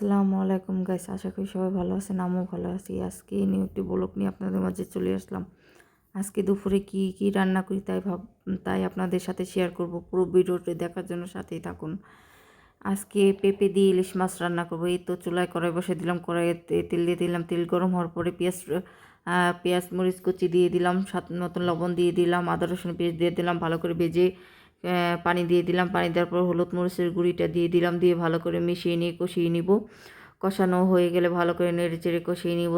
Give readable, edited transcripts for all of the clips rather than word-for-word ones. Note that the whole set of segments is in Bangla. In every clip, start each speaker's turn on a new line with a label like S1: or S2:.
S1: আসসালামু আলাইকুম গাইস, আশা করি সবাই ভালো আছেন। আমিও ভালো আছি। আজকে নিউ একটি ব্লগ নিয়ে আপনাদের মাঝে চলে আসলাম। আজকে দুপুরে কি কি রান্না করি তাই আপনাদের সাথে শেয়ার করব। পুরো ভিডিওটি দেখার জন্য সাথেই থাকুন। আজকে পেঁপে দিয়ে ইলিশ মাছ রান্না করব। এই তো চুলায় কড়াই বসে দিলাম, কড়াইতে তেল দিয়ে দিলাম। তেল গরম হওয়ার পরে পেঁয়াজ মরিচ কুচি দিয়ে দিলাম, স্বাদ মতন লবণ দিয়ে দিলাম, আদা রসুন পেস্ট দিয়ে দিলাম, ভালো করে ভেজে পানি দিয়ে দিলাম। পানি দেওয়ার পর হলুদ মরিচের গুঁড়িটা দিয়ে দিলাম, দিয়ে ভালো করে মিশিয়ে নিয়ে কষিয়ে নিব। কষানো হয়ে গেলে ভালো করে নেড়ে চেড়ে কষিয়ে নিব।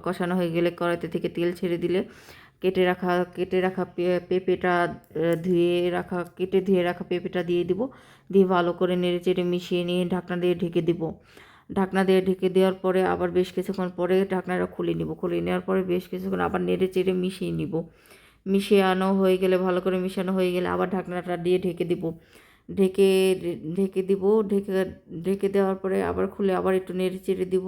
S1: কষানো হয়ে গেলে কড়াইতে থেকে তেল ছেড়ে দিলে কেটে রাখা পেঁপেটা ধুয়ে রাখা পেঁপেটা দিয়ে দিব। দিয়ে ভালো করে নেড়ে চেড়ে মিশিয়ে নিয়ে ঢাকনা দিয়ে ঢেকে দিব। ঢাকনা দিয়ে ঢেকে দেওয়ার পরে আবার বেশ কিছুক্ষণ পরে ঢাকনাটা খুলে নিব। খুলে নেওয়ার পরে বেশ কিছুক্ষণ আবার নেড়ে চেড়ে মিশিয়ে নিব। মিশিয়ানো হয়ে গেলে ভালো করে মিশানো হয়ে গেলে আবার ঢাকনাটা দিয়ে ঢেকে দিব। ঢেকে ঢেকে দিব ঢেকে ঢেকে দেওয়ার পরে আবার খুলে আবার একটু নেড়ে চেড়ে দিব।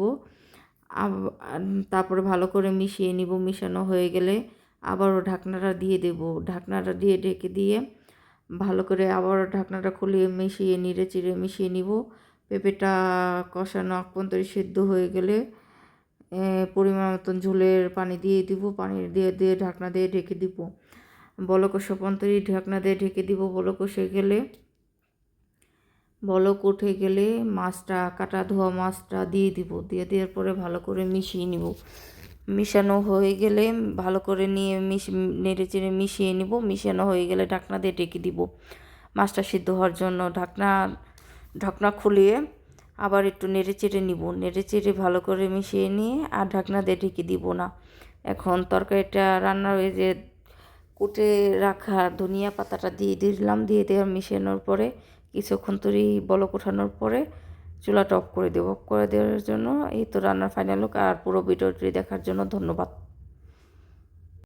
S1: তারপরে ভালো করে মিশিয়ে নিব। মিশানো হয়ে গেলে আবারও ঢাকনাটা দিয়ে দেব। ঢাকনাটা দিয়ে ঢেকে দিয়ে ভালো করে আবার ঢাকনাটা খুলে মিশিয়ে নেড়ে চেড়ে মিশিয়ে নিব। পেঁপেটা কষানো আগ পর্যন্ত সেদ্ধ হয়ে গেলে পরিমাণ মতন ঝোলের পানি দিয়ে দিব। পানি দিয়ে দিয়ে ঢাকনা দিয়ে ঢেকে দিব। বলক আসা পর্যন্ত ঢাকনা দিয়ে ঢেকে দিব। বলক উঠে গেলে মাছটা কাটা ধোয়া মাছটা দিয়ে দিব। দিয়ে দেওয়ার পরে ভালো করে মিশিয়ে নিব। মিশানো হয়ে গেলে ভালো করে নিয়ে নেড়ে চেড়ে মিশিয়ে নিব। মিশানো হয়ে গেলে ঢাকনা দিয়ে ঢেকে দিব মাছটা সিদ্ধ হওয়ার জন্য। ঢাকনা খুলিয়ে আবার একটু নেড়ে চেড়ে নিব। নেড়ে চেড়ে ভালো করে মিশিয়ে নিয়ে আর ঢাকনা দিয়ে ঢেকে দিব না। এখন তরকারিটা রান্না হয়ে যে কুটে রাখা ধনিয়া পাতাটা দিয়ে দিলাম। দিয়ে দেওয়ার মিশানোর পরে কিছুক্ষণ তরি বলক ওঠানোর পরে চুলাটা অফ করে দেবো। অফ করে দেওয়ার জন্য এই তো রান্নার ফাইনাল লুক। আর পুরো ভিডিওটি দেখার জন্য ধন্যবাদ।